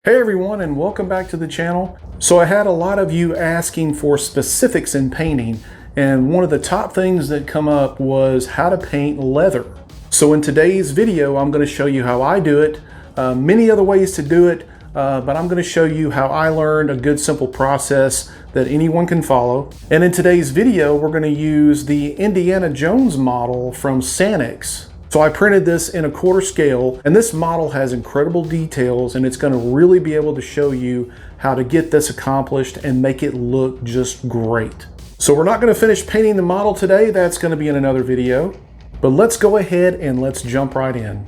Hey everyone, and welcome back to the channel. So I had a lot of you asking for specifics in painting, and one of the top things that come up was how to paint leather. So in today's video, I'm going to show you how I do it, many other ways to do it, but I'm going to show you how I learned a good simple process that anyone can follow. And in today's video, we're going to use the Indiana Jones model from Sanix. So I printed this in a 1/4 scale, and this model has incredible details, and it's going to really be able to show you how to get this accomplished and make it look just great. So we're not going to finish painting the model today. That's going to be in another video. But let's go ahead and let's jump right in.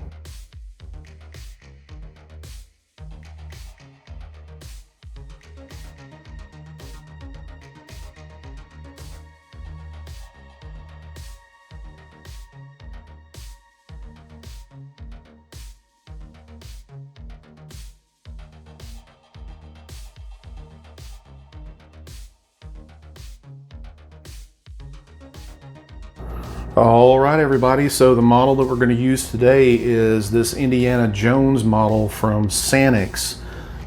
All right, everybody, so the model that we're going to use today is this Indiana Jones model from Sanix.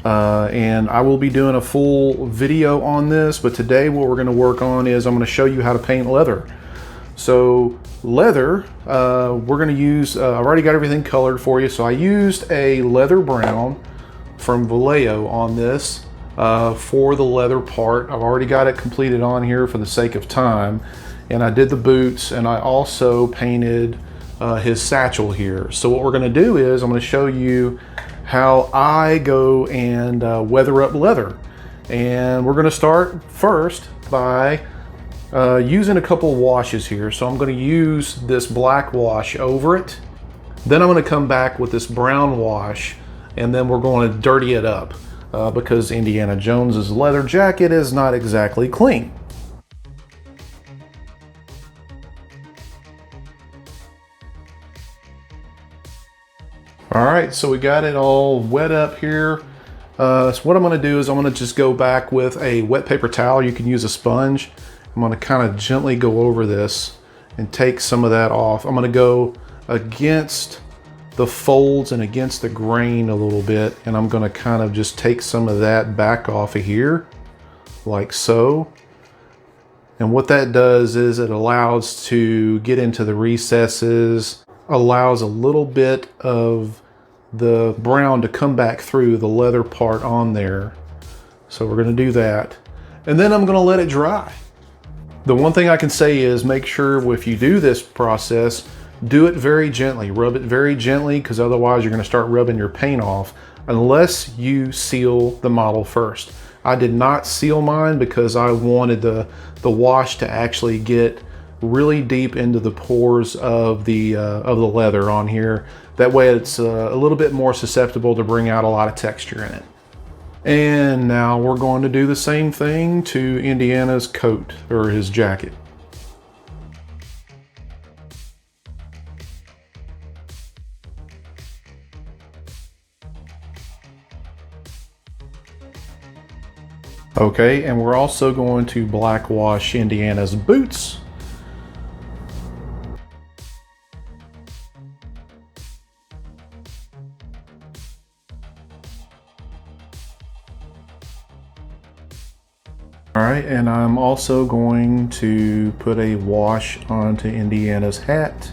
And I will be doing a full video on this, but today what we're going to work on is I'm going to show you how to paint leather. So leather, we're going to use, I've already got everything colored for you, so I used a leather brown from Vallejo on this for the leather part. I've already got it completed on here for the sake of time. And I did the boots, and I also painted his satchel here. So what we're going to do is I'm going to show you how I go and weather up leather. And we're going to start first by using a couple washes here. So I'm going to use this black wash over it. Then I'm going to come back with this brown wash, and then we're going to dirty it up because Indiana Jones's leather jacket is not exactly clean. All right, so we got it all wet up here. So what I'm going to do is I'm going to just go back with a wet paper towel. You can use a sponge. I'm going to kind of gently go over this and take some of that off. I'm going to go against the folds and against the grain a little bit, and I'm going to kind of just take some of that back off of here, like so. And what that does is it allows to get into the recesses, allows a little bit of the brown to come back through the leather part on there. So we're going to do that, and then I'm going to let it dry. The one thing I can say is make sure if you do this process, do it very gently, rub it very gently, because otherwise you're going to start rubbing your paint off unless you seal the model first. I did not seal mine because I wanted the wash to actually get really deep into the pores of the leather on here. That way it's a little bit more susceptible to bring out a lot of texture in it. And now we're going to do the same thing to Indiana's coat, or his jacket. Okay, and we're also going to black wash Indiana's boots. All right, and I'm also going to put a wash onto Indiana's hat.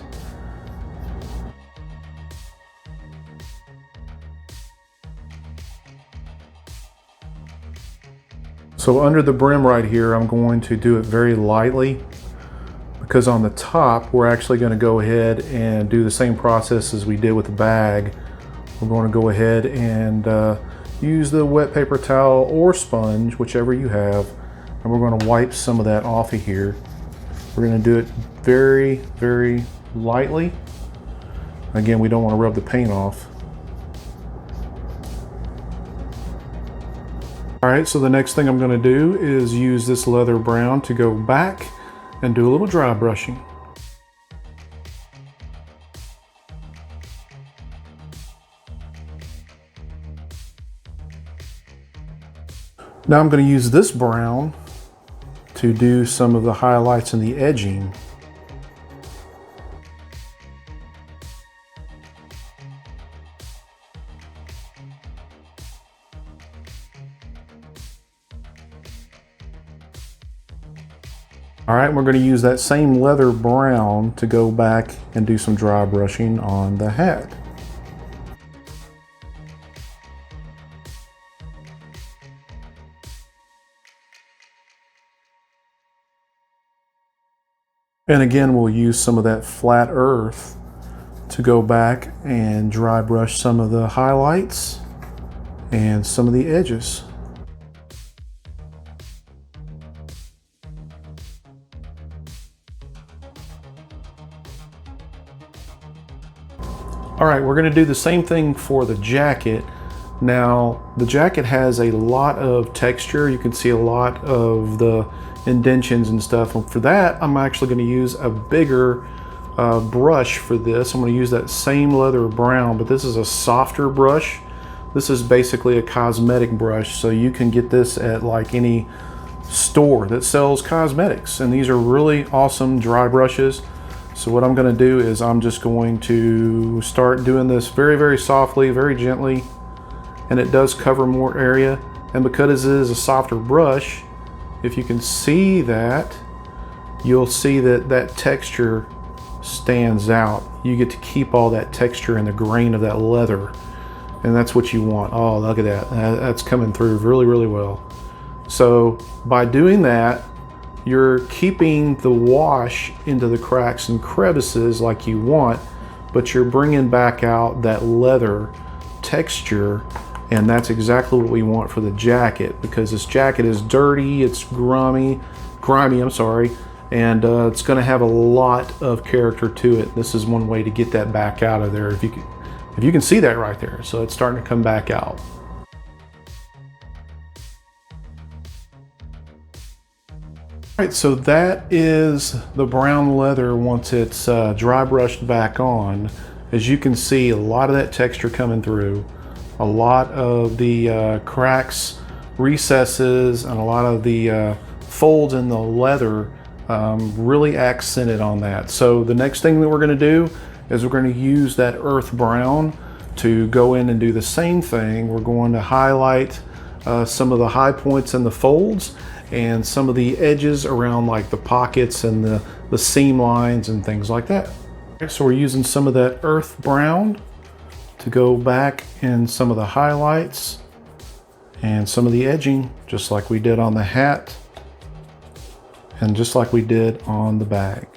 So under the brim right here, I'm going to do it very lightly, because on the top, we're actually going to go ahead and do the same process as we did with the bag. We're going to go ahead and use the wet paper towel or sponge, whichever you have, and we're going to wipe some of that off of here. We're going to do it very, very lightly. Again, we don't want to rub the paint off. All right, so the next thing I'm going to do is use this leather brown to go back and do a little dry brushing. Now I'm going to use this brown to do some of the highlights and the edging. All right, we're going to use that same leather brown to go back and do some dry brushing on the hat. And again, we'll use some of that flat earth to go back and dry brush some of the highlights and some of the edges. All right, we're going to do the same thing for the jacket. Now, the jacket has a lot of texture. You can see a lot of the indentions and stuff. And for that, I'm actually going to use a bigger brush for this. I'm going to use that same leather brown, but this is a softer brush. This is basically a cosmetic brush, so you can get this at like any store that sells cosmetics. And these are really awesome dry brushes. So what I'm going to do is I'm just going to start doing this very, very softly, very gently, and it does cover more area. And because it is a softer brush, if you can see that, you'll see that that texture stands out. You get to keep all that texture in the grain of that leather, and that's what you want. Oh, look at that. That's coming through really, really well. So by doing that, you're keeping the wash into the cracks and crevices like you want, but you're bringing back out that leather texture, and that's exactly what we want for the jacket, because this jacket is dirty, it's grimy, I'm sorry, and it's going to have a lot of character to it. This is one way to get that back out of there, if you can see that right there. So it's starting to come back out. All right, so that is the brown leather once it's dry brushed back on. As you can see, a lot of that texture coming through, a lot of the cracks, recesses, and a lot of the folds in the leather really accented on that. So the next thing that we're going to do is we're going to use that earth brown to go in and do the same thing. We're going to highlight some of the high points in the folds and some of the edges around like the pockets and the seam lines and things like that. So we're using some of that earth brown to go back in some of the highlights and some of the edging, just like we did on the hat and just like we did on the bag.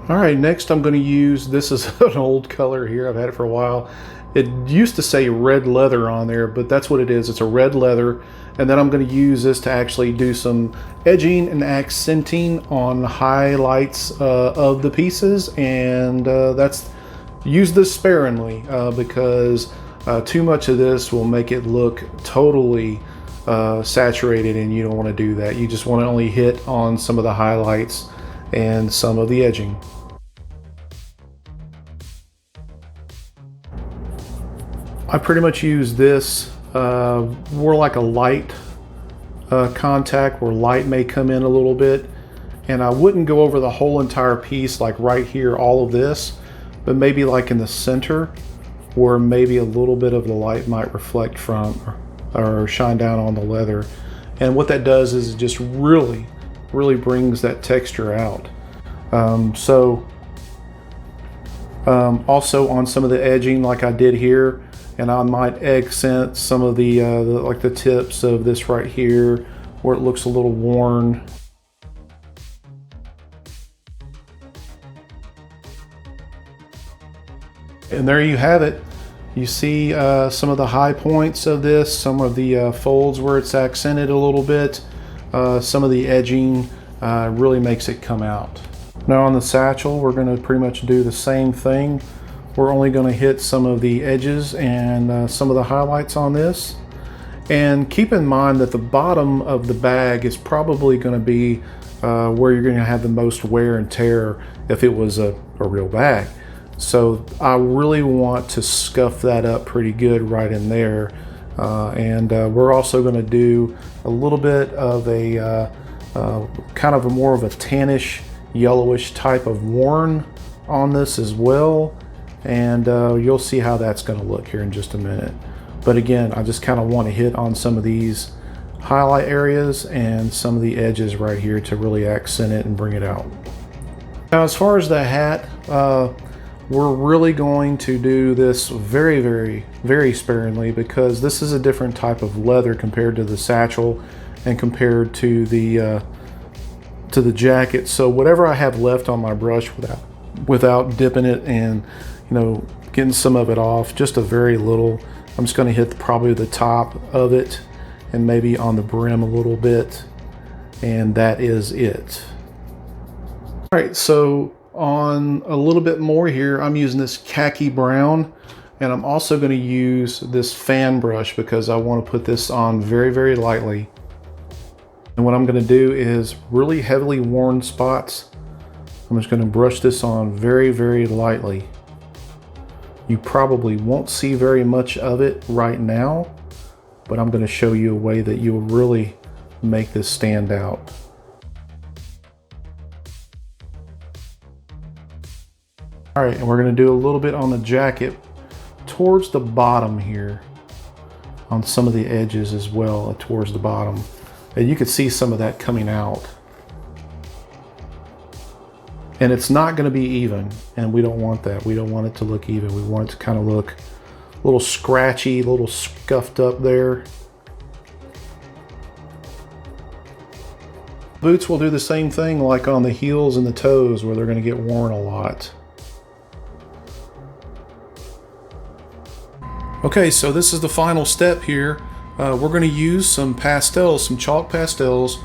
All right, next I'm going to use, this is an old color here, I've had it for a while. It used to say red leather on there, but that's what it is. It's a red leather. And then I'm going to use this to actually do some edging and accenting on highlights of the pieces. And use this sparingly because too much of this will make it look totally saturated, and you don't want to do that. You just want to only hit on some of the highlights and some of the edging. I pretty much use this more like a light contact where light may come in a little bit, and I wouldn't go over the whole entire piece like right here, all of this, but maybe like in the center where maybe a little bit of the light might reflect from or shine down on the leather. And what that does is it just really brings that texture out. Also on some of the edging like I did here, and I might accent some of the like the tips of this right here where it looks a little worn. And there you have it. You see some of the high points of this, some of the folds where it's accented a little bit, some of the edging really makes it come out. Now on the satchel, we're going to pretty much do the same thing. We're only going to hit some of the edges and some of the highlights on this. And keep in mind that the bottom of the bag is probably going to be where you're going to have the most wear and tear if it was a real bag. So I really want to scuff that up pretty good right in there. We're also going to do a little bit of a kind of more of a tannish, yellowish type of worn on this as well. and you'll see how that's going to look here in just a minute. But again, I just kind of want to hit on some of these highlight areas and some of the edges right here to really accent it and bring it out. Now, as far as the hat, we're really going to do this very, very, very sparingly, because this is a different type of leather compared to the satchel and compared to the jacket. So whatever I have left on my brush without dipping it and, you know, getting some of it off, just a very little, I'm just going to hit probably the top of it and maybe on the brim a little bit, and that is it. All right, so on a little bit more here, I'm using this khaki brown, and I'm also going to use this fan brush because I want to put this on very, very lightly. And what I'm going to do is really heavily worn spots, I'm just going to brush this on very, very lightly. You probably won't see very much of it right now, but I'm going to show you a way that you'll really make this stand out. All right, and we're going to do a little bit on the jacket towards the bottom here, on some of the edges as well, towards the bottom. And you can see some of that coming out. And it's not going to be even, and we don't want that. We don't want it to look even. We want it to kind of look a little scratchy, a little scuffed up there. Boots will do the same thing, like on the heels and the toes, where they're going to get worn a lot. Okay, so this is the final step here. We're going to use some pastels, some chalk pastels.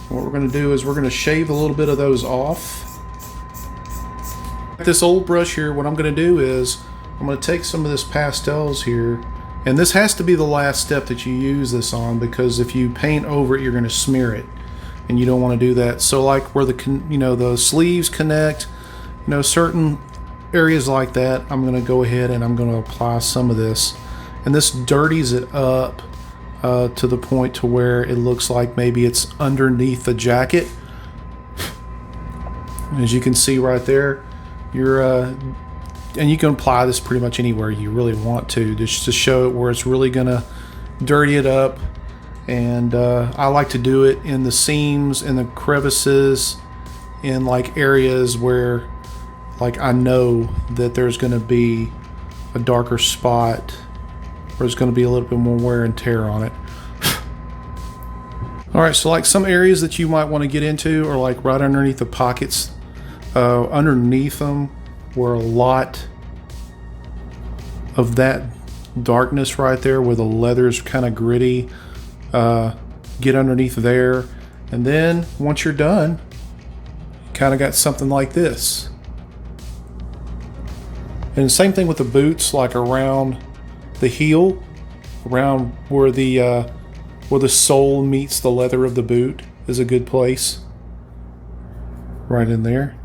What we're going to do is we're going to shave a little bit of those off. This old brush here, what I'm going to do is I'm going to take some of this pastels here, and this has to be the last step that you use this on, because if you paint over it, you're going to smear it, and you don't want to do that. So like where the sleeves connect, certain areas like that, I'm going to go ahead and I'm going to apply some of this, and this dirties it up to the point to where it looks like maybe it's underneath the jacket. As you can see right there, and you can apply this pretty much anywhere you really want to, just to show it where it's really gonna dirty it up. And I like to do it in the seams and the crevices, in like areas where like I know that there's gonna be a darker spot, or there's gonna be a little bit more wear and tear on it. All right, so like some areas that you might want to get into are like right underneath the pockets, underneath them, where a lot of that darkness right there, where the leather's kind of gritty, get underneath there. And then once you're done, you kind of got something like this. And the same thing with the boots, like around the heel, around where the sole meets the leather of the boot is a good place. Right in there.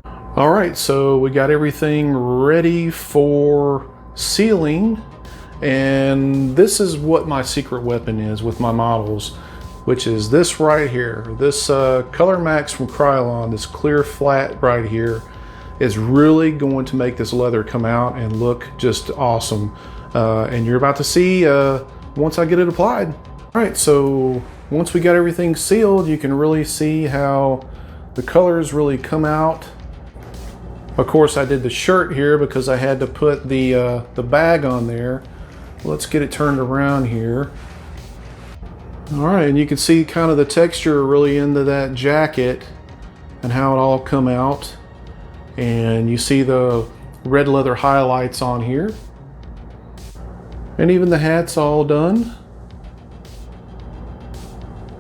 All right, so we got everything ready for sealing, and this is what my secret weapon is with my models, which is this right here. This Color Max from Krylon, this clear flat right here, is really going to make this leather come out and look just awesome. And you're about to see once I get it applied. All right, so once we got everything sealed, you can really see how the colors really come out. Of course, I did the shirt here because I had to put the bag on there. Let's get it turned around here. All right, and you can see kind of the texture really into that jacket and how it all come out. And you see the red leather highlights on here. And even the hat's all done.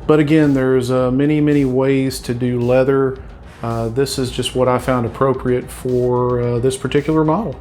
But again, there's many, many ways to do leather. This is just what I found appropriate for this particular model.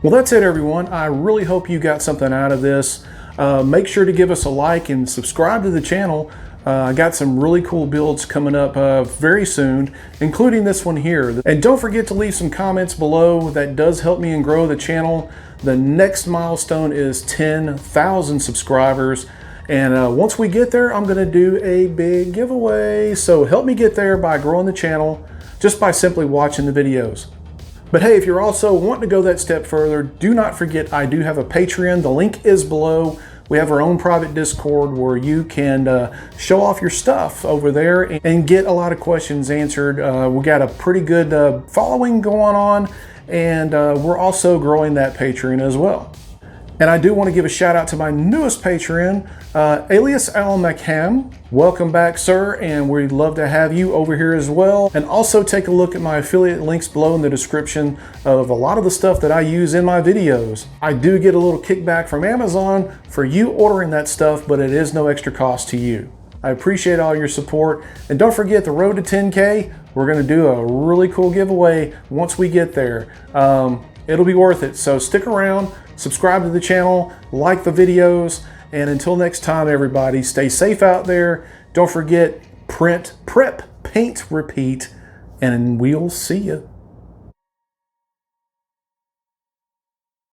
Well, that's it, everyone. I really hope you got something out of this. Make sure to give us a like and subscribe to the channel. I got some really cool builds coming up very soon, including this one here. And don't forget to leave some comments below. That does help me and grow the channel. The next milestone is 10,000 subscribers. And once we get there, I'm going to do a big giveaway. So help me get there by growing the channel just by simply watching the videos. But hey, if you're also wanting to go that step further, do not forget I do have a Patreon. The link is below. We have our own private Discord where you can show off your stuff over there and get a lot of questions answered. We got a pretty good following going on, and we're also growing that Patreon as well. And I do want to give a shout out to my newest Patreon, alias Alan McHam. Welcome back, sir, and we'd love to have you over here as well. And also take a look at my affiliate links below in the description of a lot of the stuff that I use in my videos. I do get a little kickback from Amazon for you ordering that stuff, but it is no extra cost to you. I appreciate all your support. And don't forget the road to 10K, we're going to do a really cool giveaway once we get there. It'll be worth it, so stick around. Subscribe to the channel, like the videos, and until next time, everybody, stay safe out there. Don't forget, print, prep, paint, repeat, and we'll see you.